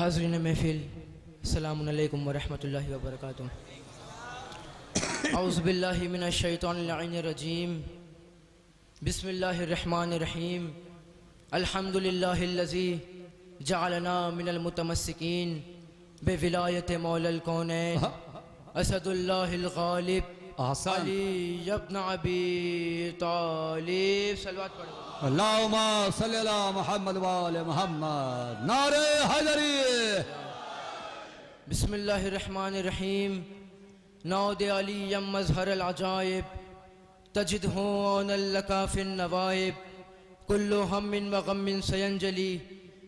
हाज़रीन महफ़िल, अस्सलामु अलैकुम वरहमतुल्लाहि वबरकातुहू। औज़ु बिल्लाहि मिनश शैतानिर लअीनिर रजीम। बिस्मिल्लाहिर रहमानिर रहीम। अल्हम्दुलिल्लाहिल्लज़ी जअलना मिनल मुतमस्सिकीन बिविलायति मौलल कौनैन असदुल्लाहिल गालिब अली इब्न अबी तालिब। सलवात पढ़ो। अल्लाहुम्मा सल्ली अला मुहम्मद व आले मुहम्मद। नारे हैदरी। बिस्मिल्लाहिर्रहमानिर्रहीम। नौद अली मज़हरल अजाइब तजिदहु अनल्लका फिन नवाइब कुल्लु हम्मिन व गम्मिन सयंजली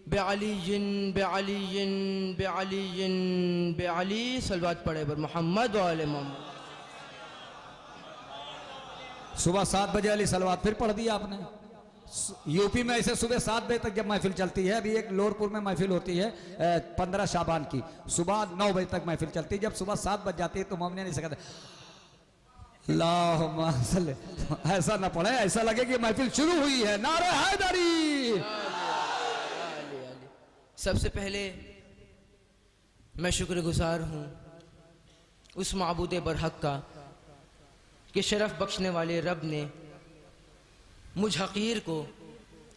बेअलियिन बेअलियिन बेअलियिन बेअली। सलवात पढ़े पर मोहम्मद व आले मोहम्मद। सुबह 7 बजे वाली सलवात फिर पढ़ दी आपने। यूपी में ऐसे सुबह 7 बजे तक जब महफिल चलती है, अभी एक लोरपुर में महफिल होती है 15 शाबान की, सुबह 9 बजे तक महफिल चलती है। जब सुबह 7 बज जाती है तो मम्मी नहीं सकते अल्लाहुम्मा सल्ली, ऐसा ना पढ़े, ऐसा लगे कि महफिल शुरू हुई है। नारे हैदरी। सबसे पहले मैं शुक्रगुजार हूँ उस माबूद बरहक का कि शरफ बख्शने वाले रब ने मुझ हकीर को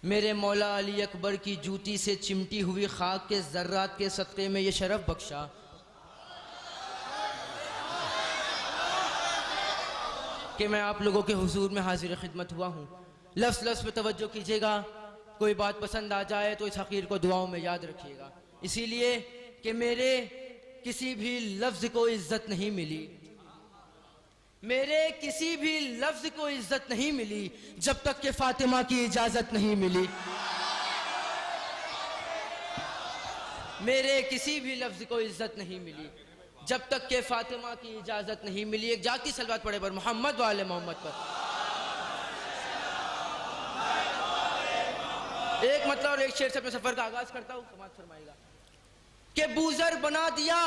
मेरे मौला अली अकबर की जूती से चिमटी हुई खाक के ज़र्रात के सदक़े में ये शरफ बख्शा कि मैं आप लोगों के हुजूर में हाजिर खिदमत हुआ हूँ। लफ्ज़ लफ्ज़ पे तवज्जो कीजिएगा, कोई बात पसंद आ जाए तो इस हकीर को दुआओं में याद रखिएगा, इसीलिए कि मेरे किसी भी लफ्ज़ को इज्जत नहीं मिली, मेरे किसी भी लफ्ज़ को इज्जत नहीं मिली जब तक कि फातिमा की इजाज़त नहीं मिली। मेरे किसी भी लफ्ज़ को इज्जत नहीं मिली जब तक कि फातिमा की इजाज़त नहीं मिली। एक जाती सलवात पढ़े पर मोहम्मद वाले मोहम्मद पर। एक मतलब और एक शेर से अपने सफ़र का आगाज़ करता हूँ, समाज फरमाएगा कि बूज़र बना दिया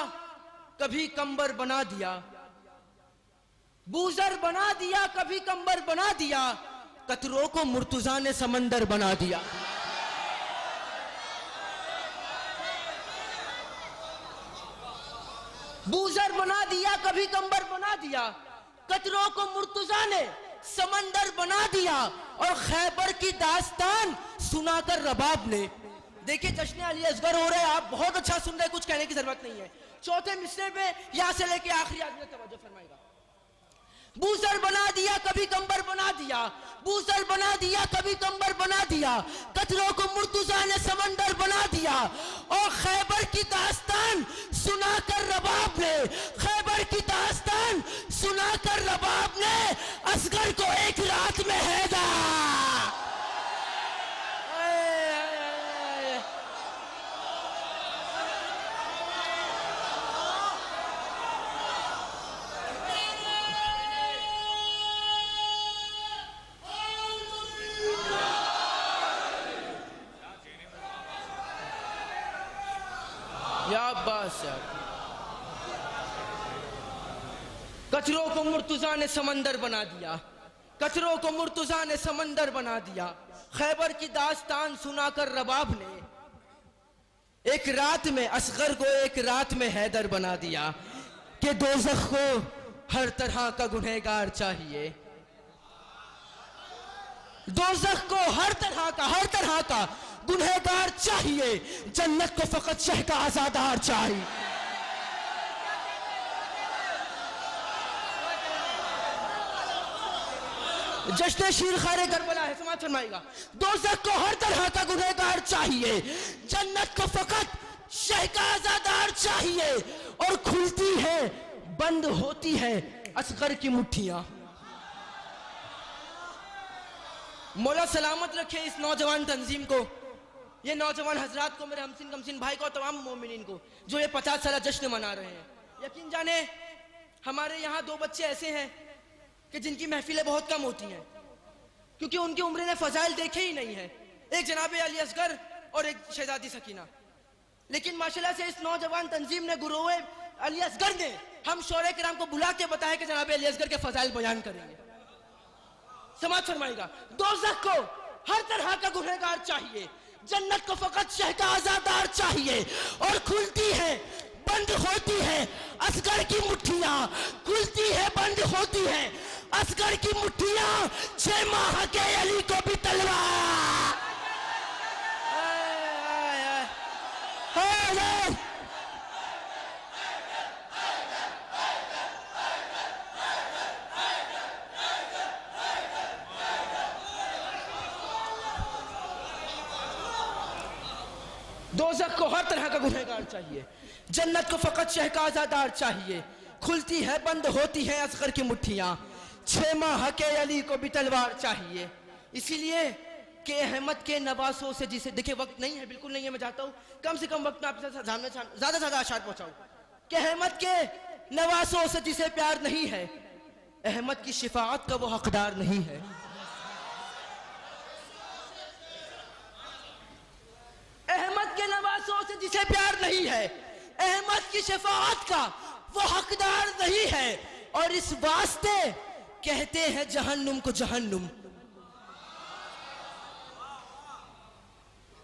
कभी कंबर बना दिया, बूज़र बना दिया कभी कंबर बना दिया, कतरों को मुर्तुज़ा ने समंदर बना दिया। बूज़र बना दिया कभी कंबर बना दिया, कतरों को मुर्तुज़ा ने समंदर बना दिया। और खैबर की दास्तान सुनाकर रबाब ने, देखिए जश्न अली असगर हो रहे हैं, आप बहुत अच्छा सुन रहे हैं, कुछ कहने की जरूरत नहीं है। चौथे मिसरे पे यहां से लेके आखिरी आदमी तक तवज्जो फरमाएगा। बूज़र बना दिया कभी कंबर बना दिया, बूज़र बना दिया कभी कंबर बना दिया, कतरों को मुर्तुज़ा ने समंदर बना दिया। और खैबर की दास्तान सुनाकर रबाब ने, खैबर की दास्तान सुनाकर रबाब ने असगर को एक रात में हैदा। या अब्बास यार, कचरों को मुर्तुज़ा ने समंदर बना दिया, कचरों को मुर्तुज़ा ने समंदर बना दिया। खैबर की दास्तान सुनाकर रबाब ने एक रात में असगर को एक रात में हैदर बना दिया कि दोज़ख को हर तरह का गुनहगार चाहिए, दोज़ख को हर तरह का गुनहगार चाहिए, जन्नत को फकत शह का आजादार चाहिए। जश्न शीर खारे करबला है, समाज फरमाएगा। दोज़ख को हर तरह का गुनहगार चाहिए, जन्नत को फकत शह का आजादार चाहिए। और खुलती है बंद होती है असगर की मुट्ठियां। मौला सलामत रखे इस नौजवान तंजीम को, ये नौजवान हजरात को, मेरे हमसिन कमसिन भाई को और तमाम मोमिनीन को जो ये 50 साल जश्न मना रहे हैं। यकीन जाने हमारे यहाँ 2 बच्चे ऐसे हैं कि जिनकी महफिलें बहुत कम होती हैं क्योंकि उनकी उम्र ने फजाइल देखे ही नहीं है। एक जनाब अली असगर और एक शहजादी सकीना। लेकिन माशाल्लाह से इस नौजवान तंजीम ने, गुरुए अली असगर ने हम शोरे किराम को बुला के बताया कि जनाब अली असगर के फजाइल बयान करेंगे। समाज फरमाएगा, दोज़ख को हर तरह का गुनहगार चाहिए, जन्नत को फकत शह का आजादार चाहिए और खुलती है बंद होती है असगर की मुट्ठियां, खुलती है बंद होती है असगर की मुट्ठियां, 6 माह के अली को भी तलवार। दोज़ख को हर तरह का गुनहगार चाहिए, जन्नत को फकत शह का आजादार चाहिए, खुलती है बंद होती है असगर की मुट्ठियां, 6 माह के अली को भी तलवार चाहिए। इसीलिए कि अहमद के नवासों से जिसे देखिए, वक्त नहीं है, बिल्कुल नहीं है, मैं चाहता हूँ कम से कम वक्त में आपके सामने ज्यादा से ज्यादा अशार पहुंचाऊं कि अहमद के नवासों से जिसे प्यार नहीं है, अहमद की शिफाअत का वो हकदार नहीं है। अहमद के नवासों से जिसे प्यार नहीं है, अहमद की शफाअत का वो हकदार नहीं है, और इस वास्ते कहते हैं जहन्नुम को जहन्नुम।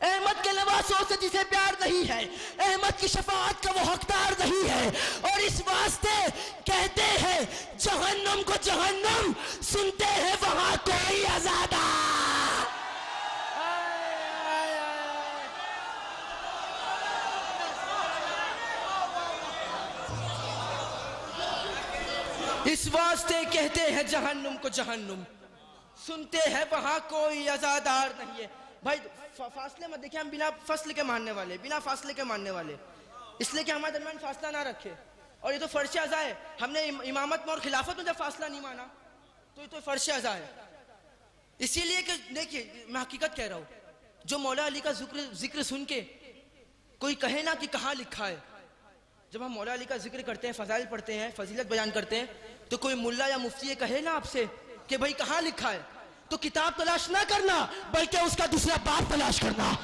अहमद के नवासों से जिसे प्यार नहीं है, अहमद की शफाअत का वो हकदार नहीं है, और इस वास्ते कहते हैं जहन्नुम को जहन्नुम, सुनते हैं वहां कोई अज़ादा। इस वास्ते कहते हैं जहन्नुम को जहन्नुम, सुनते हैं वहां कोई अज़ादार नहीं है। भाई फासले मत देखिए, हम बिना फसल के मानने वाले, बिना फासले के मानने वाले, इसलिए कि हमारे दरमियान फासला ना रखे। और ये तो फर्श अज़ा है, हमने इमामत में और खिलाफत में जब फासला नहीं माना तो ये तो फर्श अज़ा है। इसीलिए कि देखिए, मैं हकीकत कह रहा हूँ, जो मौला अली का जिक्र सुन के कोई कहे ना कि कहाँ लिखा है, जब हम मौला अली का जिक्र करते हैं, फजाइल पढ़ते हैं, फजीलत बयान करते हैं, तो कोई मुल्ला या मुफ्ती ये कहे ना आपसे कि भाई कहाँ लिखा है, तो किताब तलाश ना करना, बल्कि उसका दूसरा बाप तलाश करना।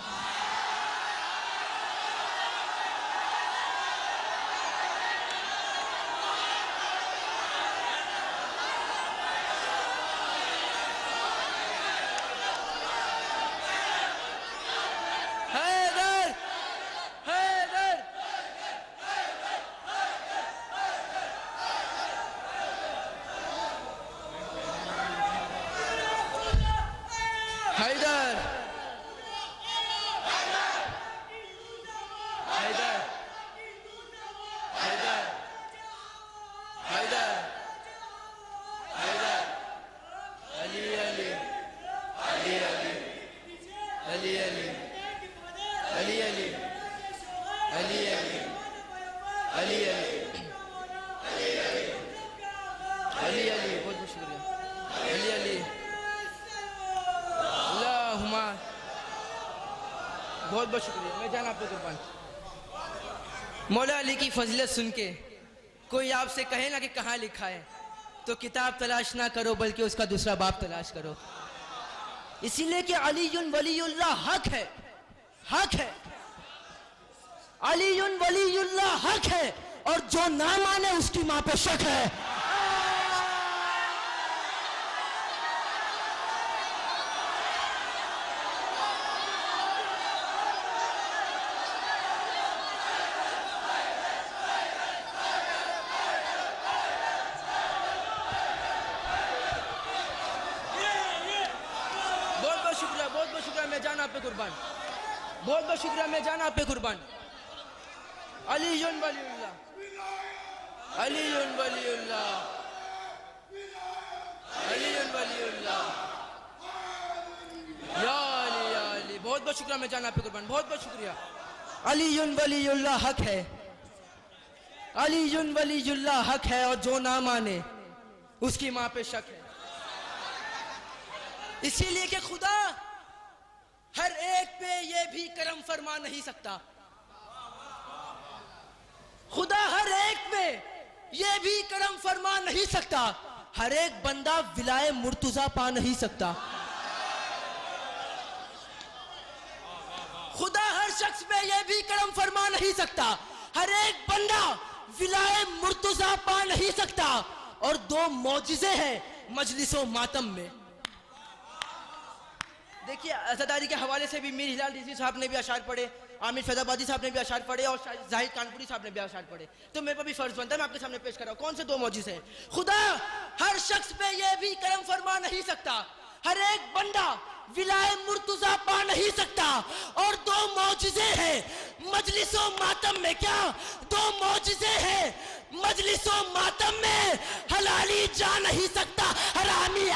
हैदर हैदर हैदर हैदर हैदर अली अली अली अली अली अली अली अली अली अली अली अली अली बहुत बहुत शुक्रिया अली अली बहुत बहुत शुक्रिया। मैं जान आपको कुर्बान। मौला अली की फजीलत सुन के कोई आपसे कहे ना कि कहाँ लिखा है, तो किताब तलाश ना करो, बल्कि उसका दूसरा बाप तलाश करो। इसीलिए कि अलीयुन वलीयुल्लाह हक है, हक है, अलीयुन वलीयुल्लाह हक है, और जो ना माने उसकी मां पे शक है। मैं जान आप पे कुर्बान, बहुत बहुत शुक्रिया, मैं जान आप पे कुर्बान। अलीयुन वलीउल्लाह, अलीयुन वलीउल्लाह, अलीयुन वलीउल्लाह, या अली या अली, बहुत बहुत शुक्रिया, मैं जान आप पे कुर्बान, बहुत बहुत शुक्रिया। अलीयुन वलीउल्लाह हक है, अलीयुन वलीउल्लाह हक है, और जो ना माने उसकी मां पे शक है। इसीलिए कि खुदा हर एक पे ये भी करम फरमा नहीं सकता, खुदा हर एक पे ये भी करम फरमा नहीं सकता, हर एक बंदा विलाए मुर्तजा पा नहीं सकता। खुदा हर शख्स पे ये भी करम फरमा नहीं सकता, हर एक बंदा विलाए मुर्तजा पा नहीं सकता। और 2 मौजिज़े हैं मजलिसो मातम में, देखिए अज़ादारी के हवाले से भी मीर हिलाल रिजवी साहब ने भी अशार पढ़े, आमिर फैजाबादी साहब ने भी अशार पढ़े और जाहिद कानपुरी साहब ने भी अशार पढ़े। तो मेरे पर भी फर्ज बनता है मैं आपके सामने पेश कर रहा हूँ। कौन से दो मौजिज़े हैं? खुदा हर शख्स पे ये भी करम फरमा नहीं सकता, हर एक बंदा विलाए मुर्तजा पा नहीं सकता। और दो मौजिज़े हैं मजलिसो मातम में, क्या दो मौजिज़े हैं मजलिसो मातम में, हलाली जा नहीं सकता हरामी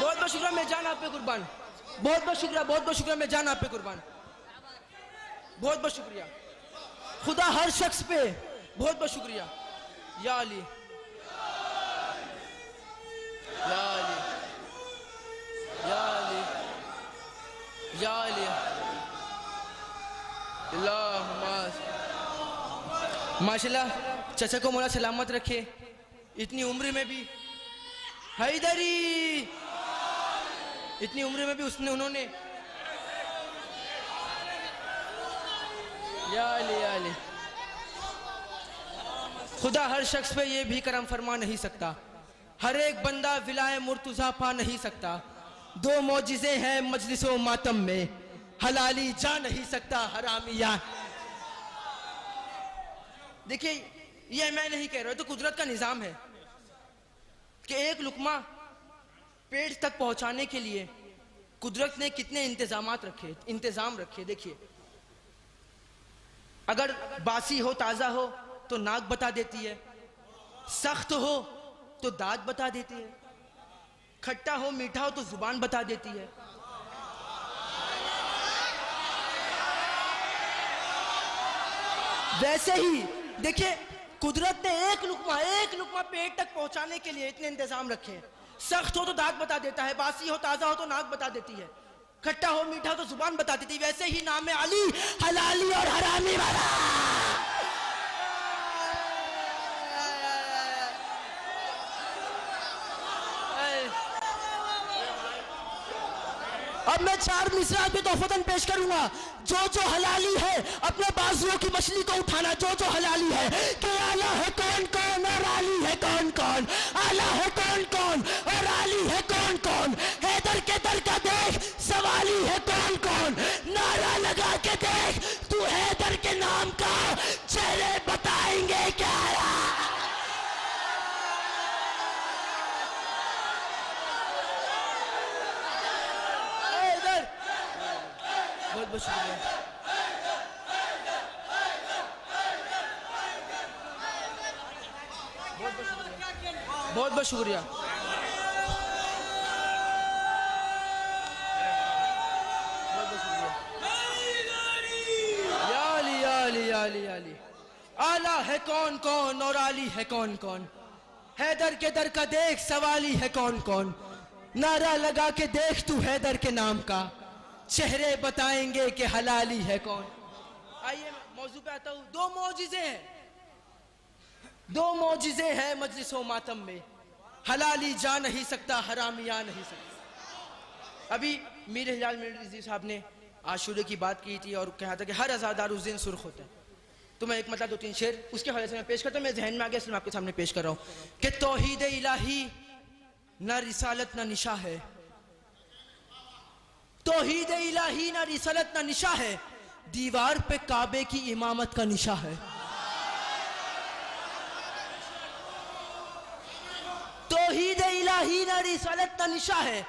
बहुत बहुत शुक्रिया, मैं जान आप पे कुर्बान। बहुत बहुत शुक्रिया, बहुत बहुत शुक्रिया, मैं जान आप पे कुर्बान। बहुत बहुत शुक्रिया। खुदा हर शख्स पे बहुत बहुत शुक्रिया। या अली, या अली, या अली, या अली, माशाल्लाह चचा को मौला सलामत रखे, इतनी उम्र में भी हैदरी, इतनी उम्र में भी उन्होंने या अली, खुदा हर शख्स पे ये भी करम फरमा नहीं सकता, हर एक बंदा विलाए मुर्तजा पा नहीं सकता। दो मौजिज़े हैं मजलिसो मातम में, हलाली जा नहीं सकता हरामिया। देखिए ये मैं नहीं कह रहा, तो कुदरत का निजाम है कि एक लुकमा पेट तक पहुंचाने के लिए कुदरत ने कितने इंतजाम रखे। देखिए अगर बासी हो ताजा हो तो नाक बता देती है, सख्त हो तो दांत बता देती है, खट्टा हो मीठा हो तो जुबान बता देती है। वैसे ही देखिए कुदरत ने एक लुकमा पेट तक पहुंचाने के लिए इतने इंतजाम रखे हैं। सख्त हो तो दांत बता देता है, बासी हो ताजा हो तो नाक बता देती है, खट्टा हो मीठा हो तो जुबान बता देती है। वैसे ही नाम अली हलाली और हरामी वाला। अब मैं 4 मिसरात भी तोहफतन पेश करूंगा। जो जो हलाली है अपने बाजुओं की मछली को उठाना, जो जो हलाली है कि आला है कौन कौन और आली है कौन कौन, आला है कौन कौन और आली है कौन कौन, हैदर के दर का देख सवाली है कौन कौन, नारा लगा के देख तू हैदर के नाम का, चेहरे बताएंगे क्या। बहुत बहुत शुक्रिया, बहुत बहुत शुक्रिया। या अली, या अली, या अली, या अली, आला है कौन कौन और आली है कौन कौन, हैदर के दर का देख सवाली है कौन कौन, नारा लगा के देख तू हैदर के नाम का, चेहरे बताएंगे कि हलाली है कौन। आइए मौजू पे आता हूं। दो मौजिज़े हैं मजलिसो मातम में, हलाली जा नहीं सकता हरामी आ नहीं सकता। अभी मीर हिलाल रिजवी साहब ने आशूरे की बात की थी और कहा था कि हर अज़ादार उस दिन सुर्ख होता है। तो मैं एक मतलब 2-3 शेर उसके हवाले से मैं पेश करता हूँ। मैं जहन में आ गया इसलिए मैं आपके सामने पेश कर रहा हूँ कि तौहीद इलाही न रिसालत न निशा है, तौहीद इलाही ना रिसालत ना निशा है, दीवार पे काबे की इमामत का निशा है। तौहीद इलाही ना रिसालत ना निशा है,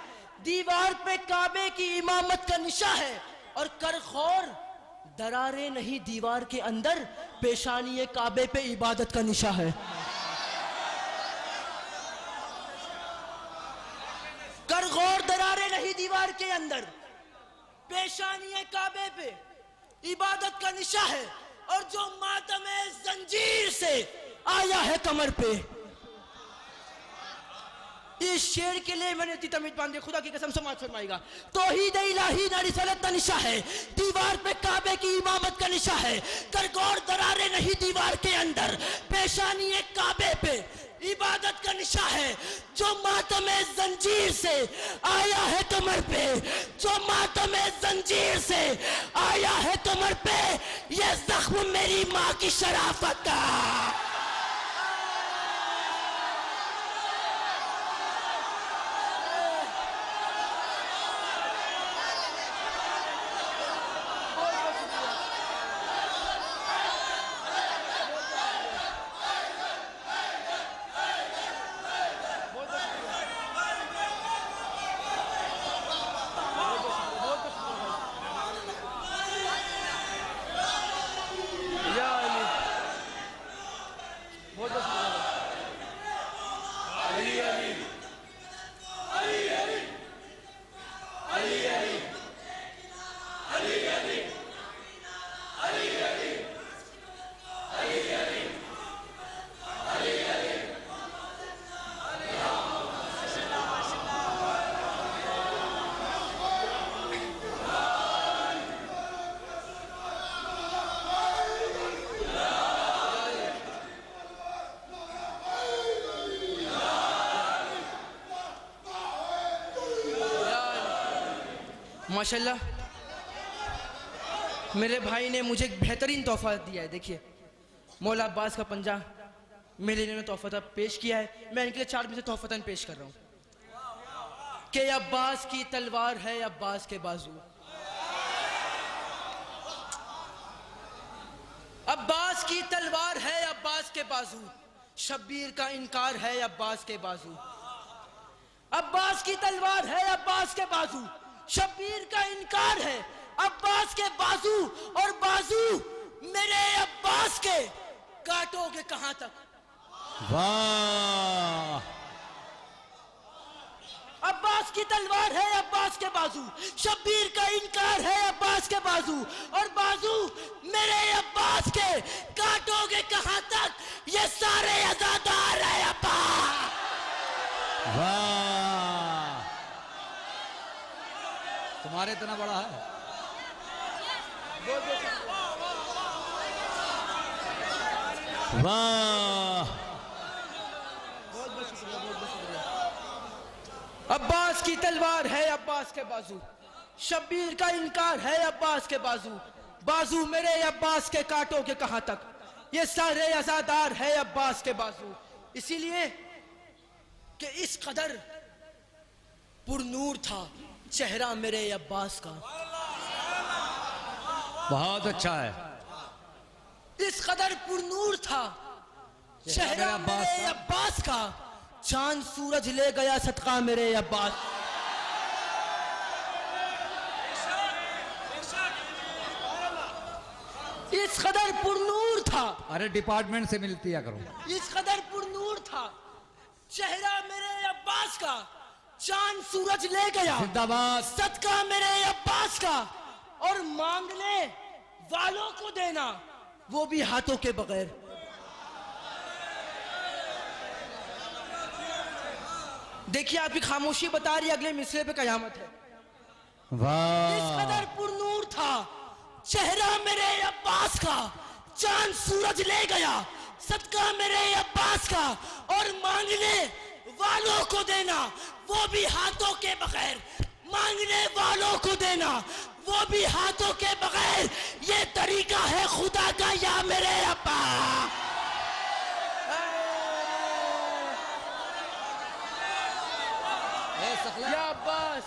दीवार पे काबे की इमामत का निशा है। और करखोर दरारे नहीं दीवार के अंदर, पेशानी काबे पे इबादत का निशा है। करखोर दरारे नहीं दीवार के अंदर, पेशानी काबे पे इबादत का निशा है। और जो मातम जंजीर से आया है कमर पे, इस शेर के लिए मैंने इतनी तमीज बांधी, खुदा की कसम समाज फरमाएगा। तौहीद इलाही ना रिसालत का निशा है, दीवार पे काबे की इमामत का निशा है, करगोर दरारे नहीं दीवार के अंदर, पेशानी एक काबे पे इबादत का निशा है। जो मातमे जंजीर से आया है कमर पे, जो मातमे जंजीर से आया है कमर पे, ये जख्म मेरी माँ की शराफत का। माशाल्लाह मेरे भाई ने मुझे एक बेहतरीन तोहफा दिया है। देखिए मौला अब्बास का पंजा मेरे लिए तोहफा पेश किया है। मैं इनके लिए 4 में से तोहफतन पेश कर रहा हूँ कि अब्बास की तलवार है अब्बास के बाजू, अब्बास की तलवार है अब्बास के बाजू, शब्बीर का इनकार है अब्बास के बाजू, अब्बास की तलवार है अब्बास के बाजू, शब्बीर का इनकार है अब्बास के बाजू, और बाजू मेरे अब्बास के काटोगे कहां तक। वाह, अब्बास की तलवार है अब्बास के बाजू, शब्बीर का इनकार है अब्बास के बाजू, और बाजू मेरे अब्बास के काटोगे कहां तक, ये सारे अज़ादार है अब्बास। वाह, तुम्हारे इतना बड़ा है। वाह, अब्बास की तलवार है अब्बास के बाजू, शब्बीर का इनकार है अब्बास के बाजू, बाजू मेरे अब्बास के काटोगे कहां तक, ये सारे अज़ादार है अब्बास के बाजू। इसीलिए कि इस कदर पुरनूर था चेहरा मेरे अब्बास का। बहुत अच्छा है। इस कदर पुरनूर था चेहरा मेरे अब्बास का, चांद सूरज ले गया सदका मेरे अब्बास। इस कदर पुरनूर था, अरे डिपार्टमेंट से मिलती है करो। इस कदर पुरनूर था चेहरा मेरे अब्बास का, चांद सूरज ले गया जिंदाबाद सदका मेरे अब्बास का, और मांगने वालों को देना वो भी हाथों के बगैर। देखिए आपकी खामोशी बता रही है अगले मिसरे पे कयामत है। वाह, इस कदर पुरनूर था चेहरा मेरे अब्बास का, चांद सूरज ले गया सदका मेरे अब्बास का, और मांगने वालों को देना वो भी हाथों के बगैर, मांगने वालों को देना वो भी हाथों के बगैर, ये तरीका है खुदा का या मेरे अब्बा। या अब्बास,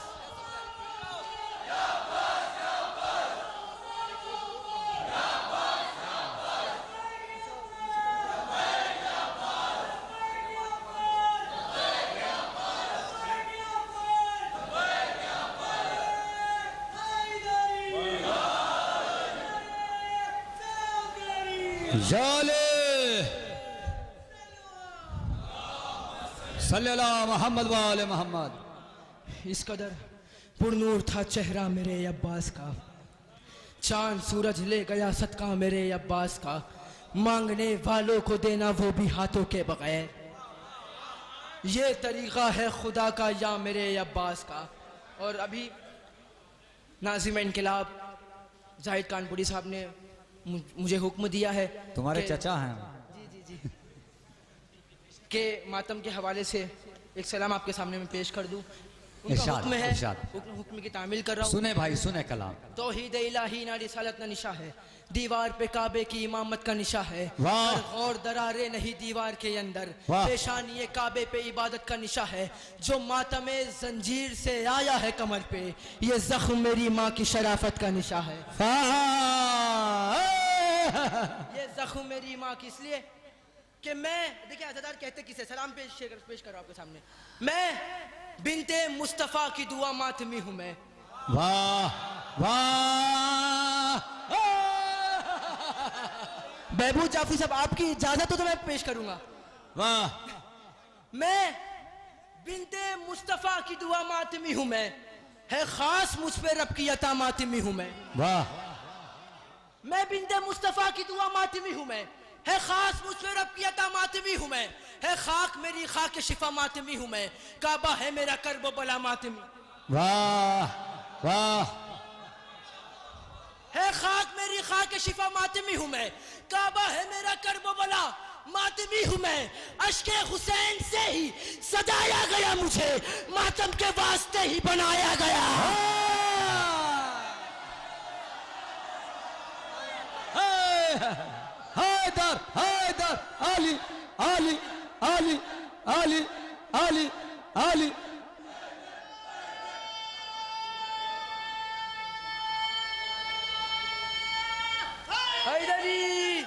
जाले सल्लल्लाहु मोहम्मद वाले मोहम्मद। इस कदर पुरनूर था चेहरा मेरे अब्बास का, चांद सूरज ले गया सदका मेरे अब्बास का, मांगने वालों को देना वो भी हाथों के बगैर। ये तरीक़ा है खुदा का या मेरे अब्बास का। और अभी नाज़िम इनकलाब जाहिद कानपुरी साहब ने मुझे हुक्म दिया है तुम्हारे चचा हैं के मातम के हवाले से एक सलाम आपके सामने में पेश कर दूं। उनका इरशाद, हुक्म है, इरशाद। हुक्म की तामील कर रहा हूँ। सुने भाई सुने कलाम। तौहीद इलाही ना रिसालत ना निशा है, दीवार पे काबे की इमामत का निशा है। वाह। और दरारे नहीं दीवार के अंदर, वाह। पेशानी ये काबे पे इबादत का निशा है। जो मातमे जंजीर से आया है कमर पे, ये जख्म मेरी माँ की शराफत का निशा है। ये जख्म मेरी माँ की, इसलिए कि मैं, देखिए अज़ादार कहते किसे, सलाम पेश कर रहा हूं आपके सामने। मैं बिनते मुस्तफ़ा की दुआ मातमी हूं मैं। वाह वाह। महबूब जाफरी साहब आपकी इजाजत हो तो मैं पेश करूंगा। वाह। मैं बिनते मुस्तफ़ा की दुआ मातमी हूं मैं, है खास मुझ पे रब की अता मातमी हूं मैं। वाह। मैं बिनते मुस्तफ़ा की दुआ मातमी हूं मैं, है खास मुझ पे रब की अता मातमी हूं मैं। है खाक मेरी खाक शिफा मातमी हूं मैं, काबा है मेरा कर्ब बला मातमी। वाह वाह। है खाक मेरी खाक शिफा मातमी हूं मैं, काबा है मेरा कर्ब बला मातमी हूं मैं। अश्के हुसैन से ही सजाया गया मुझे, मातम के वास्ते ही बनाया गया। हैदर हैदर अली अली अली अली अली अली। हैदरी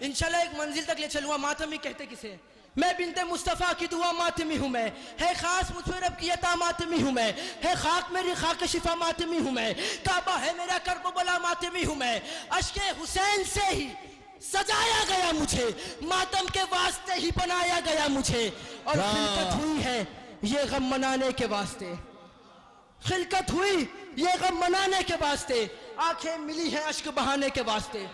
इंशाल्लाह एक मंजिल तक ले चलूंगा। मातमी कहते किसे? मैं बिनते मुस्तफ़ा की दुआ मातमी हूं मैं, है खास मुझ पे रब की अता मातमी हूं मैं। है खाक मेरी खाक शिफा मातमी हूं मैं, काबा है मेरा कर्ब बला मातमी हूं मैं। अश्के हुसैन से ही सजाया गया मुझे, मातम के वास्ते ही बनाया गया मुझे। और खिलकत हुई है ये गम मनाने के वास्ते, खिलकत हुई ये गम मनाने के वास्ते, आंखें मिली हैं अश्क बहाने के वास्ते।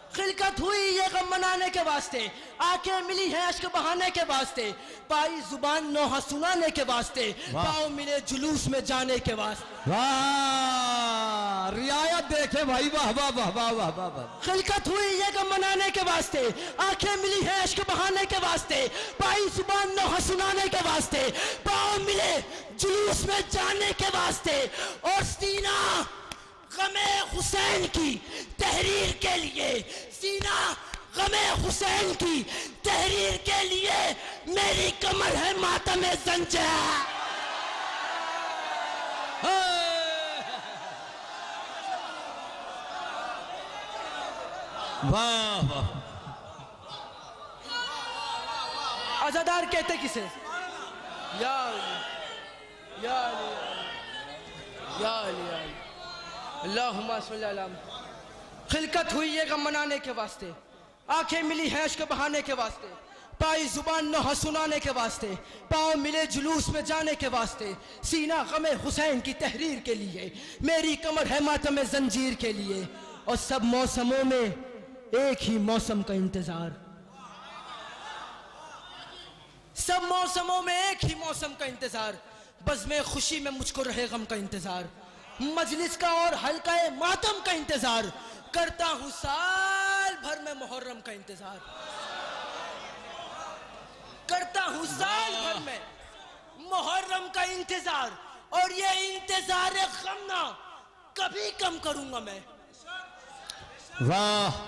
खिलकत हुई ये गम मनाने के वास्ते, आंखें मिली हैं अश्क बहाने के वास्ते। पाई जुबान नौहा सुनाने के वास्ते, पाँव मिले जुलूस में जाने के वास्ते। वाह रियायत देखे भाई। वाह वाह वाह वाह वाह वाह वाह। खिलकत हुई ये गम मनाने के वास्ते, आंखें मिली हैं अश्क बहाने के वास्ते। पाई जुबान नौहा सुनाने के वास्ते, पाँव मिले जुलूस में जाने के वास्ते। और सीना गमे हुसैन की तहरीर के लिए, सीना गमे हुसैन की तहरीर के लिए, मेरी कमर है मातम ज़ंजा। वाह वाह। अज़ादार कहते किसे? या अली, या अली, या अली, या अली। अल्लाहुम्मा सल्ली अला। खिलकत हुई ये गम मनाने के वास्ते, आंखें मिली हैं अश्क बहाने के वास्ते। पाई जुबान नौहा सुनाने के वास्ते, पाँव मिले जुलूस में जाने के वास्ते। सीना गमे हुसैन की तहरीर के लिए, मेरी कमर है मातम जंजीर के लिए। और सब मौसमों में एक ही मौसम का इंतजार, सब मौसमों में एक ही मौसम का इंतजार। बज़्म खुशी में मुझको रहे गम का इंतजार, मजलिस का और हल्का मातम का इंतजार। करता हूं साल भर में मुहर्रम का इंतजार, करता हूं साल भर में मुहर्रम का इंतजार। और ये इंतजार गम ना कभी कम करूंगा मैं। वाह।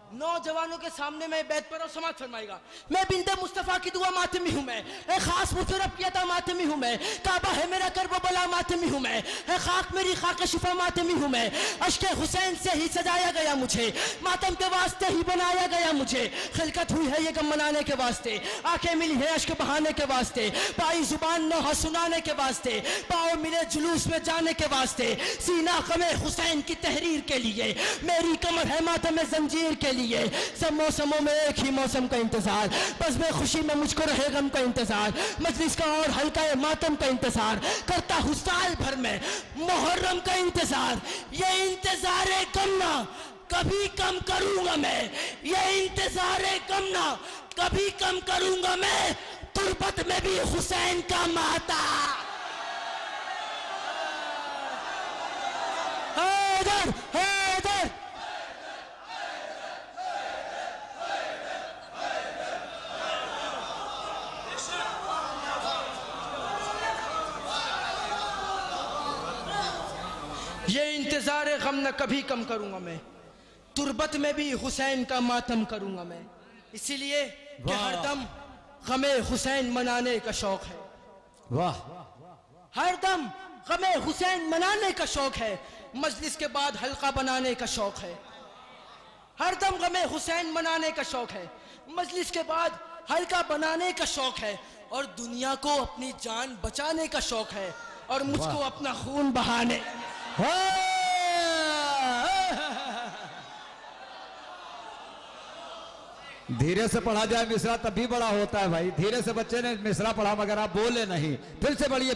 नौजवानों के सामने मैं बैत पर और समाज फरमाएगा। मैं बिनते मुस्तफ़ा की दुआ मातमी हूँ मैं, ए खास मुझे रब की अता मातमी हूँ मैं। काबा है मेरा कर्ब बला मातमी हूँ मैं, है खाक मेरी खाक शिफा मातमी हूँ मैं। अश्के हुसैन से ही सजाया गया मुझे, मातम के वास्ते ही बनाया गया मुझे। खिलकत हुई है ये गम मनाने के वास्ते, आंखें मिली है अश्क बहाने के वास्ते। पाई जुबान नौहा सुनाने के वास्ते, पाँव मिले जुलूस में जाने के वास्ते। सीना गमे हुसैन की तहरीर के लिए, मेरी कमर है मातम जंजीर के लिए। सब मौसमों में एक ही मौसम का इंतजार, बस मैं खुशी में मुझको रहे गम का इंतजार। मजलिस का और हल्का मातम का इंतजार, करता हूँ साल भर में मुहर्रम का इंतजार। ये इंतजार कम ना कभी कम करूंगा मैं, ये इंतजार कम ना कभी कम करूंगा मैं तुर्बत में भी हुसैन का माता। हैदर हैदर ये इंतजार गम न कभी कम करूंगा मैं, तुर्बत में भी हुसैन का मातम करूंगा मैं। इसीलिए कि हरदम गमे हुसैन मनाने का शौक है। वाह, हरदम गमे हुसैन मनाने का शौक है। मजलिस के बाद हल्का बनाने का शौक है। हरदम गमे हुसैन मनाने का शौक है। मजलिस के बाद हल्का बनाने का शौक है। और दुनिया को अपनी जान बचाने का शौक है। और मुझको अपना खून बहाने। धीरे से पढ़ा जाए मिसरा तभी बड़ा होता है भाई। धीरे से बच्चे ने मिसरा पढ़ा मगर आप बोले नहीं। फिर से बढ़िए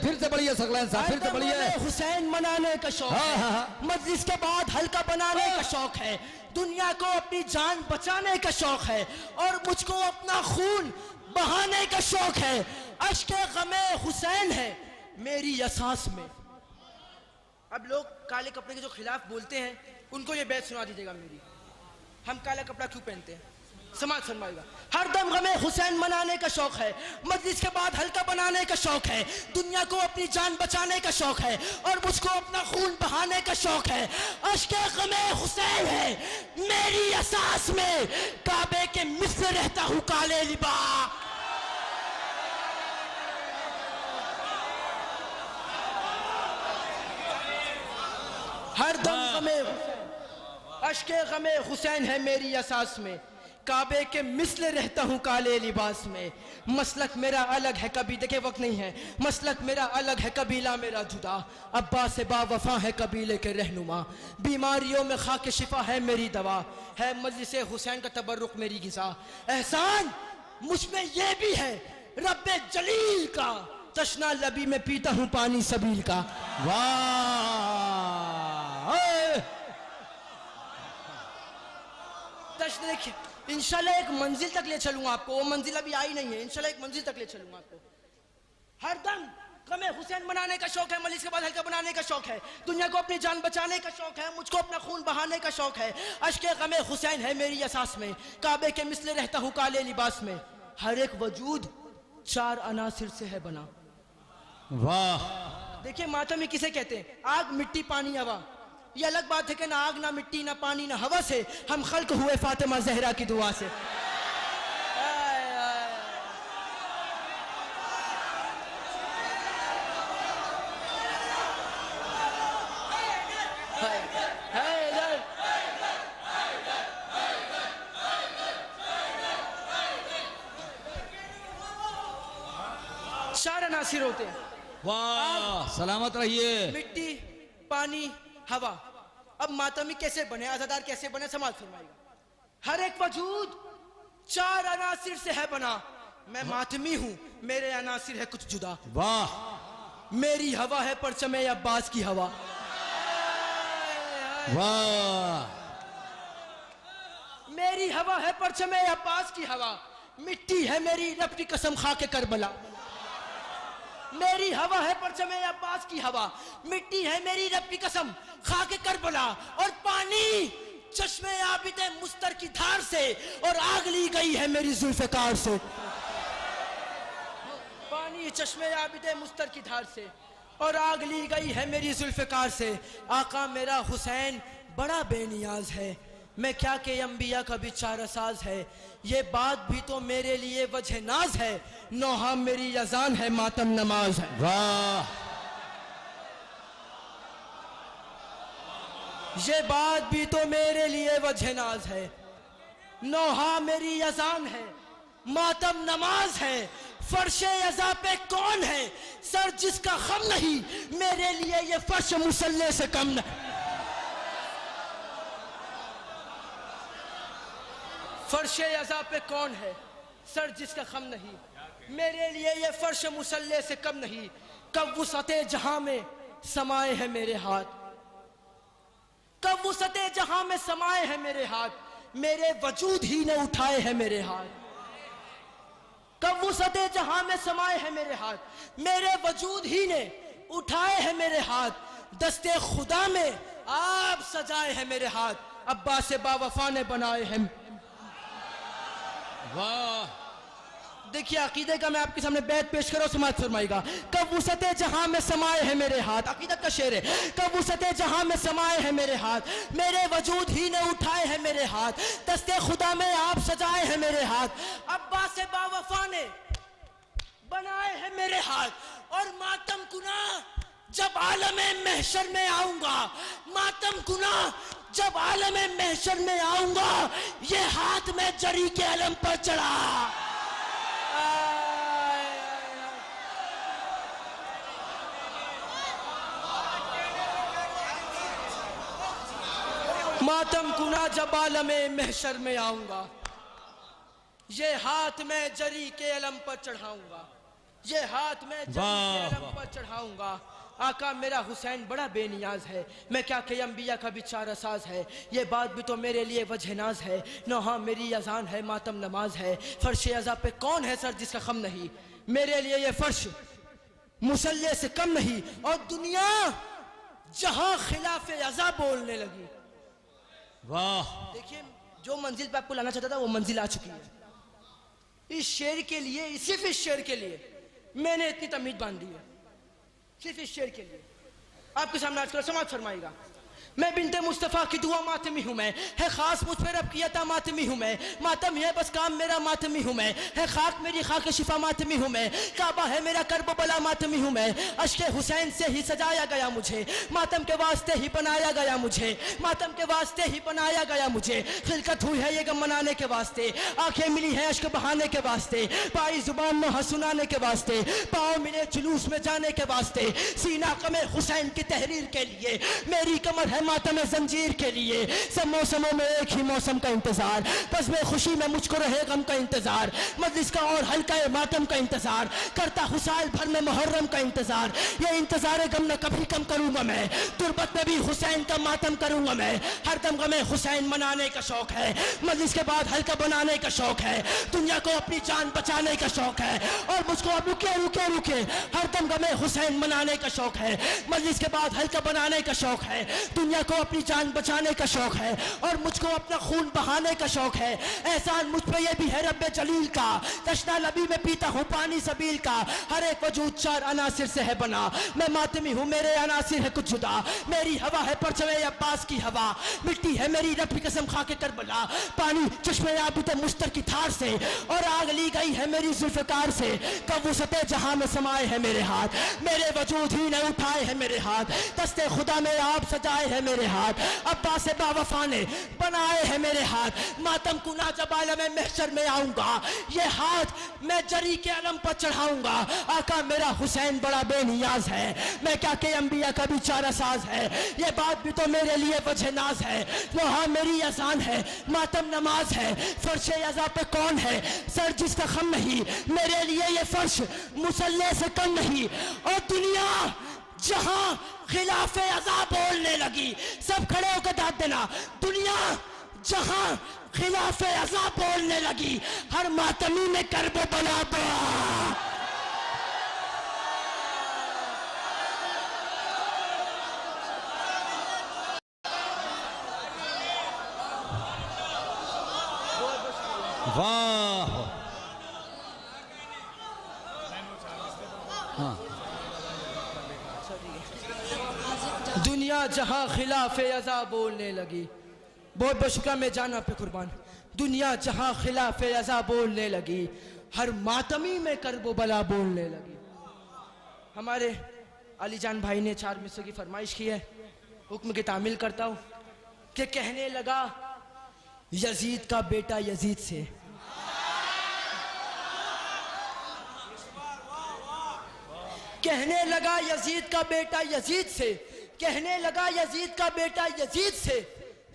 सकलैन साहब, फिर से बढ़िए। हुसैन मनाने का शौक है। मजलिस के बाद हल्का बनाने का शौक है। दुनिया को अपनी जान बचाने का शौक है। और मुझको अपना खून बहाने का शौक है। अश्के गमे हुसैन है मेरी एहसास में। अब लोग काले कपड़े के जो खिलाफ बोलते हैं उनको ये बैत सुना दीजिएगा मेरी। हम काला कपड़ा क्यों पहनते हैं? समाज फरमाएगा। हरदम गमे हुसैन मनाने का शौक है। मजलिस के बाद हल्का बनाने का शौक है। दुनिया को अपनी जान बचाने का शौक है। और मुझको अपना खून बहाने का शौक है। अश्के गमे हुसैन है मेरी एहसास में। काबे के मिस्र रहता हूँ काले लिबा। हरदम गमे अश्के गमे हुसैन है मेरी एहसास में। काबे के मिस्ल रहता हूँ काले लिबास में। मसलक मेरा अलग है, कभी देखे वक्त नहीं है। मसलक मेरा अलग है, कबीला मेरा जुदा। अब्बास से बावफा है कबीले के रहनुमा। बीमारियों में खाके शिफा है मेरी दवा। है मजलिस हुसैन का तबर्रुक मेरी गिज़ा। एहसान मुझ में ये भी है रब्बे जलील का। तशना लबी में पीता हूँ पानी सबील का। वाह, तश्न देखिए, इंशाल्लाह एक मंजिल तक ले चलूंगा आपको। वो मंजिल अभी आई नहीं है। इंशाल्लाह एक मंजिल तक ले चलूंगा आपको। हरदम गमे हुसैन मनाने का शौक है। मजलिस के बाद हल्का बनाने का शौक है। दुनिया को अपनी जान बचाने का शौक है। मुझको अपना खून बहाने का शौक है। अश्के गमे हुसैन है मेरी एहसास में। काबे के मिसले रहता हूँ काले लिबास में। हर एक वजूद 4 अनासिर से है बना। वाह। देखिए मातम किसे कहते हैं? आग, मिट्टी, पानी, हवा। ये अलग बात है कि ना आग, ना मिट्टी, ना पानी, ना हवा से हम खल्क हुए फातिमा जहरा की दुआ से। चार अनासिर होते हैं। वाह, सलामत रहिए। मिट्टी, पानी, हवा। अब मातमी कैसे बने, आजादार कैसे बने, समाज फरमाएगा। हर एक वजूद 4 अनासिर से है बना। मैं मातमी हूं, मेरे अनासिर है कुछ जुदा। वाह। मेरी हवा है परचमे अब्बास की हवा। वाह। मेरी हवा है परचमे अब्बास की हवा। मिट्टी है मेरी रब की कसम खा के करबला। मेरी हवा है परचमे अब्बास की हवा। मिट्टी है मेरी रब की कसम खा के करबला। और पानी चश्मे आबिदे मुस्तर की धार से। और आग ली गई है मेरी जुल्फ़िकार से। पानी चश्मे आबिदे मुस्तर की धार से। और आग ली गई है मेरी जुल्फ़िकार से। आका मेरा हुसैन बड़ा बेनियाज है। मैं क्या के अंबिया का भी चारासाज है। ये बात भी तो मेरे लिए वजह नाज है। नौहा मेरी अजान है, मातम नमाज है। वाह। ये बात भी तो मेरे लिए वजह नाज है। नौहा मेरी अजान है, मातम नमाज है। फर्शे अज़ा पे कौन है, सर जिसका खम नहीं। मेरे लिए ये फर्श मुसल्ले से कम नहीं। फर्शे अज़ा पे कौन है, सर जिसका खम नहीं। मेरे लिए ये फर्श मुसल्ले से कम नहीं। कब वुसअते जहां में समाए है मेरे हाथ। कब वुसअते जहां में समाए है मेरे हाथ। मेरे वजूद ही ने उठाए हैं मेरे हाथ। कब वुसअते जहां में समाए हैं मेरे हाथ, मेरे वजूद ही ने उठाए हैं मेरे हाथ, दस्ते खुदा में आप सजाए हैं मेरे हाथ, अब्बास बावफा ने बनाए हैं। वाह देखिए अकीदे का मैं आपके सामने बैत पेश करो, समाज फरमाएगा। कब वुसअते जहां में समाए हैं मेरे हाथ, अकीदत का शेर है। कब वुसअते जहां में समाए हैं मेरे हाथ, मेरे वजूद ही ने उठाए हैं मेरे हाथ, दस्ते खुदा में आप सजाए हैं मेरे हाथ, अब्बास बावफा ने बनाए हैं मेरे हाथ। और मातम कुना जब आलमे महशर में आऊंगा, मातम कुना जब आलमे महशर में आऊंगा, ये हाथ में जरी के अलम पर चढ़ा। मातम कुना जब आलमे महशर में आऊंगा, ये हाथ में जरी के अलम पर चढ़ाऊंगा, ये हाथ में जरी के अलम पर चढ़ाऊंगा। आका मेरा हुसैन बड़ा बेनियाज है, मैं क्या कहीं अंबिया का भी चारा साज है, ये बात भी तो मेरे लिए वजह नाज है। नौहा मेरी अजान है, मातम नमाज है, फर्श अज़ा पे कौन है सर जिसका खम नहीं, मेरे लिए ये फर्श मुसल्ले से कम नहीं। और दुनिया जहां खिलाफ अज़ा बोलने लगी। वाह देखिए जो मंजिल पे आपको लाना चाहता था वो मंजिल आ चुकी है। इस शेर के लिए, सिर्फ इस शेर के लिए मैंने इतनी तमीज बांध दी है, सिर्फ इस शेर के लिए। आपके सामने आजकल समाज फरमाएगा। मैं बिनते मुस्तफ़ा की दुआ मातमी हूँ मैं, है खास मुझ पर रब की अता मातमी हूँ मैं, मातम है बस काम मेरा मातमी हूँ मैं, है खाक मेरी खाक शिफा मातमी हूँ मैं, काबा है मेरा करब बला मातमी हूँ मैं, अश्के हुसैन से ही सजाया गया मुझे, मातम के वास्ते ही बनाया गया मुझे, मातम के वास्ते ही बनाया गया मुझे। खिलकत हुई है ये गम मनाने के वास्ते, आंखें मिली हैं अश्क बहाने के वास्ते, पाई जुबान में हंसुनाने के वास्ते, पाँव मिले जुलूस में जाने के वास्ते, सीना कमे हुसैन की तहरीर के लिए, मेरी कमर है मातम जंजीर के लिए। सब मौसमों में एक ही मौसम का इंतजार, बस में खुशी में मुझको रहे गम का इंतजार, मजलिस का और हल्का मातम का इंतजार, करता हुसाल भर में मुहर्रम का इंतजार। ये इंतजार गम न कभी कम करूंगा मैं, तुरबत में भी हुसैन का मातम करूंगा मैं, हर दम गमे हुसैन मनाने का शौक है, मजलिस के बाद हल्का बनाने का शौक है, दुनिया को अपनी जान बचाने का शौक है, और मुझको अब रुके रुके रुके हर दम गमे हुसैन मनाने का शौक है, मजलिस के बाद हल्का बनाने का शौक है, दुनिया को अपनी जान बचाने का शौक है, और मुझको अपना खून बहाने का शौक है। एहसान मुझ पे ये भी है रब्बे जलील का, तशना लबी में पीता हूँ पानी सबील का, हर एक वजूद चार अनासिर से है बना, मैं मातमी हूँ मेरे अनासिर है कुछ जुदा, मेरी हवा है परचमे अब्बास की हवा, मिट्टी है मेरी रब की कसम खा के करबला, पानी चश्मे आबिद मुश्तर की धार से, और आग ली गई है मेरी जुल्फ़कार से। कब वुसअते जहां में समाए हैं मेरे हाथ, मेरे वजूद ही ने उठाए हैं मेरे हाथ, दस्ते खुदा में आप सजाए हैं मेरे हाथ, अब्बास बावफा ने बनाए हैं मेरे हाथ, मातम कुना जब आलम महशर में आऊंगा, ये हाथ मैं जरी के अलम पर चढ़ाऊंगा। आका मेरा हुसैन बड़ा बेनियाज है, मैं क्या के अंबिया का भी चारा साज है, ये बात भी तो मेरे लिए वजह नाज है। वहाँ मेरी अजान है, मातम नमाज है, फर्श अज़ा पे कौन है सर जिसका खम नहीं, मेरे लिए ये फर्श मुसल्ले से कम नहीं। और दुनिया जहां खिलाफे अज़ा बोलने लगी, सब खड़े होकर दाद देना, दुनिया जहां खिलाफे अज़ा बोलने लगी, हर मातमी में करब बला दो। वाह दुनिया जहां खिलाफे अज़ा बोलने लगी, बहुत बहुत शुक्रिया मैं जाना पे कुर्बान। दुनिया जहां खिलाफे अज़ा बोलने लगी, हर मातमी में करबो बला बोलने लगी। हमारे अली जान भाई ने 4 मिसरों की फरमाइश की है, हुक्म की तामील करता हूँ कि कहने लगा यजीद का बेटा यजीद से, कहने लगा यजीद का बेटा यजीद से, कहने लगा यजीद का बेटा यजीद से,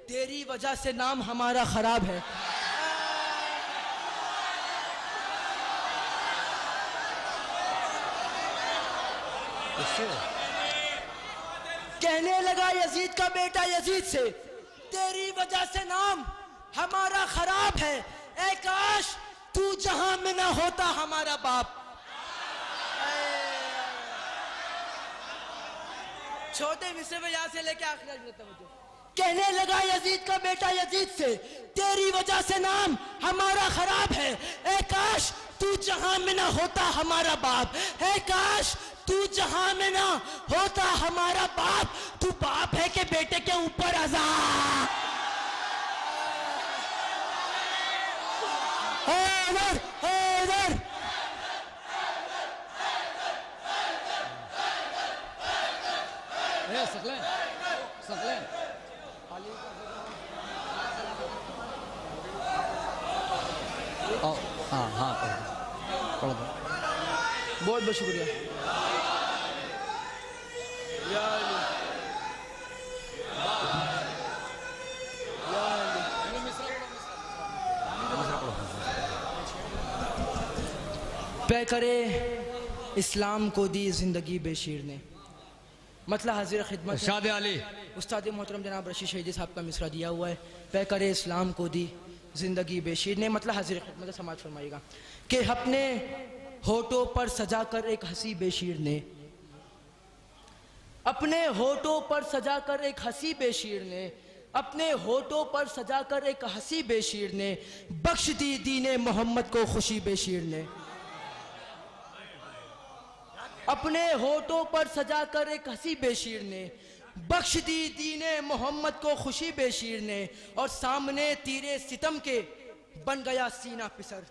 तेरी वजह से नाम हमारा खराब है। कहने लगा यजीद का बेटा यजीद से, तेरी वजह से नाम हमारा खराब है। ऐ काश तू जहां में ना होता हमारा बाप। छोटे मिस्र में यहां से लेके आखिर तक कहने लगा यजीद का बेटा यजीद से, तेरी वजह से नाम हमारा खराब है। ए काश तू जहां में ना होता हमारा बाप। ए काश तू जहां में ना होता हमारा बाप। तू बाप है कि बेटे के ऊपर अज़ाब। हैदर हैदर सकलेन सकलेन हाँ हाँ पढ़ दो। बहुत बहुत शुक्रिया। पे करे इस्लाम को दी जिंदगी बेशीर ने। मतलब हाजिर खिदमत शाद अली उस्ताद मोहतरम जनाब रशीद शहीदी साहब का मिसरा दिया हुआ है। पे करे इस्लाम को दी जिंदगी बेशीर ने। मतलब हाजिर खिदमत समाज फरमाइएगा कि अपने होठों पर सजा कर एक हंसी बेशीर ने, अपने होठों पर सजा कर एक हंसी बेशीर ने, अपने होठों पर सजा कर एक हंसी बेशीर ने बख्श दी दीने मोहम्मद को खुशी बेशीर ने। अपने होठों पर सजा कर एक हंसी बेशीर ने बख्श दी दीने मोहम्मद को खुशी बेशीर ने। और सामने तीरे सितम के बन गया सीना पिसर।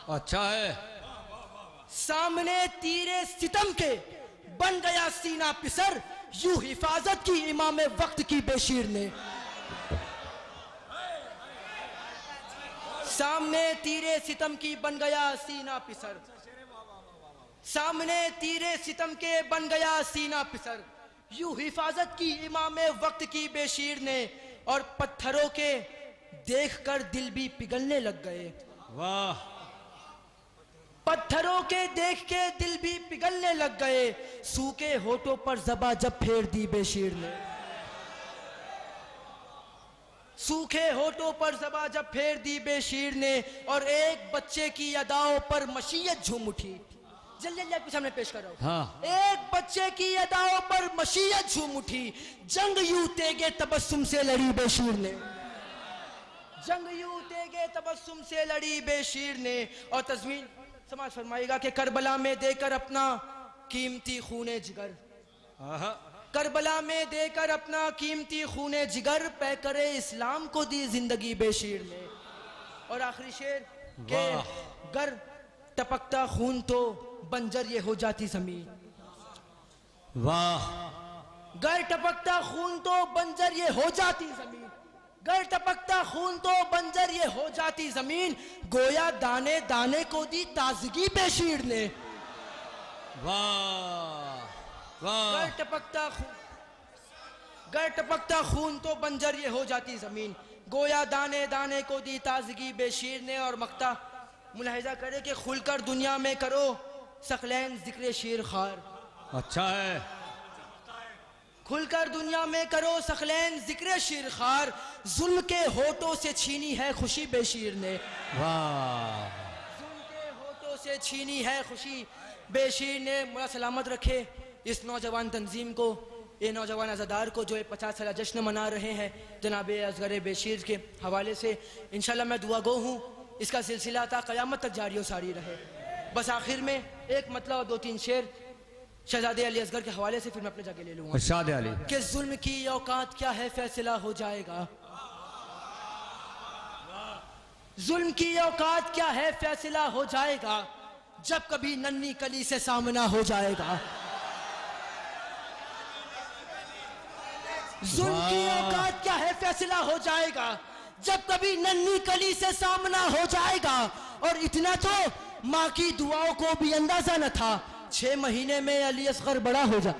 अच्छा है। सामने तीरे सितम के बन गया सीना पिसर। यूं हिफाजत की इमाम वक्त की बेशीर ने। सामने तीरे सितम की बन गया सीना पिसर। सामने तीरे सितम के बन गया सीना पिसर। यूं हिफाजत की इमाम वक्त की बेशीर ने। और पत्थरों के देखकर दिल भी पिघलने लग गए। वाह। पत्थरों के देख के दिल भी पिघलने लग गए। सूखे होठों पर ज़बा जब फेर दी बेशीर ने। सूखे होठों पर ज़बा जब फेर दी बेशीर ने। और एक बच्चे की अदाओं पर मशीयत झूम उठी। जल्दी जल्दी आपके सामने पेश कर रहा हूं। हाँ। एक बच्चे की अदाओं पर मशीयत झूम उठी। जंग यूं तेगे तबस्सुम से लड़ी बेशीर ने। जंग यूं तेगे तबस्सुम से लड़ी बेशीर ने। और तज़मीन समाज फरमाएगा कि करबला में देकर अपना कीमती खूने जिगर, करबला में देकर अपना कीमती खूने जिगर पे करे इस्लाम को दी जिंदगी बेशीर ने। और आखिरी शेर के गर टपकता खून तो बंजर ये हो जाती जमीन। वाह। गर टपकता खून तो बंजर ये हो जाती जमीन। गर टपकता खून तो बंजर ये हो जाती जमीन। गोया दाने दाने को दी ताजगी बेशीर ने। वाह वाह। गर टपकता खून तो बंजर ये हो जाती जमीन। गोया दाने दाने को दी ताजगी बेशीर ने। और मक्ता मुलाहिजा करे कि खुलकर दुनिया में करो सकलैन जिक्र शेर खार। अच्छा है। खुलकर दुनिया में करो सकलैन जिक्र शेर खार। जुल्म के होठों से छीनी है खुशी बेशीर ने। वाह। जुल्म के होठों से छीनी है खुशी बेशीर ने। मोला सलामत रखे इस नौजवान तंजीम को, ये नौजवान अज़ादार को जो 50 साल जश्न मना रहे हैं जनाब असगर बेशीर के हवाले से। इंशाल्लाह मैं दुआ गो हूँ इसका सिलसिला ता क़यामत तक जारी और सारी रहे। बस आखिर में एक मतलब और 2-3 शेर शहजादे अली असगर के हवाले से फिर मैं अपने जगह ले लूंगा। शाद अली कि जुल्म की औकात क्या है फैसला हो जाएगा। जुल्म की औकात क्या है फैसला हो जाएगा। जब कभी नन्ही कली से सामना हो जाएगा। जुल्म की औकात क्या है फैसला हो जाएगा। जब कभी नन्ही कली से सामना हो जाएगा। और इतना तो माँ की दुआओं को भी अंदाजा न था 6 महीने में अली असगर बड़ा हो जा।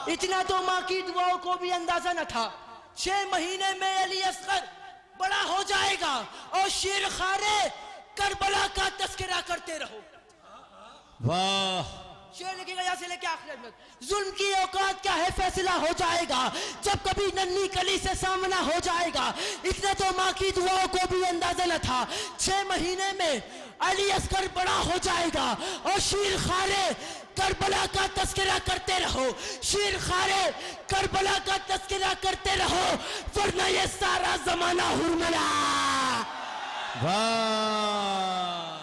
इतना तो माँ की दुआओं को भी अंदाजा न था 6 महीने में अली असगर बड़ा हो जाएगा। और शेर खारे करबला का तस्करा करते रहो। वाह। शेर लिखेगा यहाँ से लेके आखिर तक। जुल्म की औकात क्या है फैसला हो जाएगा, जब कभी नन्ही कली से सामना हो जाएगा। इतने तो माँ की दुआओं को भी अंदाजा न था, 6 महीने में अली असगर बड़ा हो जाएगा। और शीर खारे करबला का तस्करा करते रहो, शीर खारे करबला का तस्करा करते रहो, वरना ये सारा जमाना हुरमला। वाह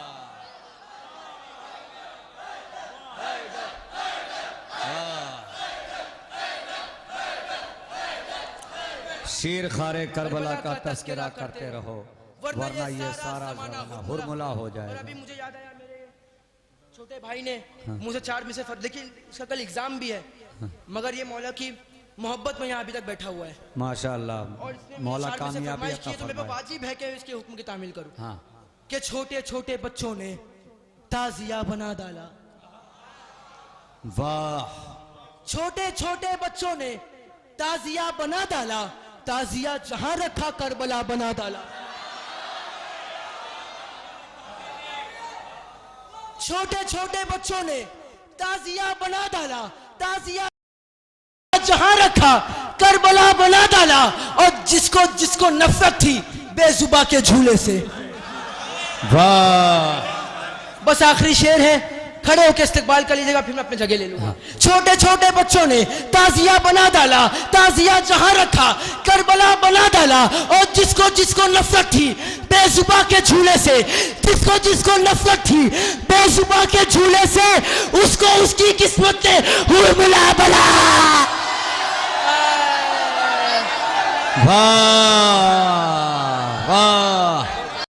शीर खारे करबला का तस्करा करते रहो, वरना ये सारा जमाना हुरमुला हो और जाएगा। अभी मुझे याद आया, मेरे छोटे भाई ने मुझे 4 में से फर्क, लेकिन इसका कल एग्जाम भी है, मगर ये मौला की मोहब्बत में यहाँ अभी तक बैठा हुआ है। माशाअल्लाह, और इसने मुझे मौला 4 में से कामयाबी फरमाइश अता की, तो मेरे को फरमाए। वाजिब है कि इसके हुक्म की तामील करूं। हाँ, कि छोटे छोटे बच्चों ने ताजिया बना डाला, वाह छोटे छोटे बच्चों ने ताजिया बना डाला, ताजिया जहां रखा करबला बना डाला। छोटे छोटे बच्चों ने ताजिया बना डाला, ताजिया जहां रखा करबला बना डाला। और जिसको जिसको नफरत थी बेजुबा के झूले से। वाह बस आखिरी शेर है, खड़े होकर इस्तेकबाल कर लीजिएगा, फिर मैं अपनी जगह ले लूंगा। छोटे छोटे बच्चों ने ताजिया बना डाला, ताजिया जहां रखा करबला बना डाला। और जिसको जिसको नफरत थी बेजुबा के झूले से, जिसको जिसको नफरत थी बेजुबा के झूले से, उसको उसकी किस्मत ने हुरमुला बना। वाह वाह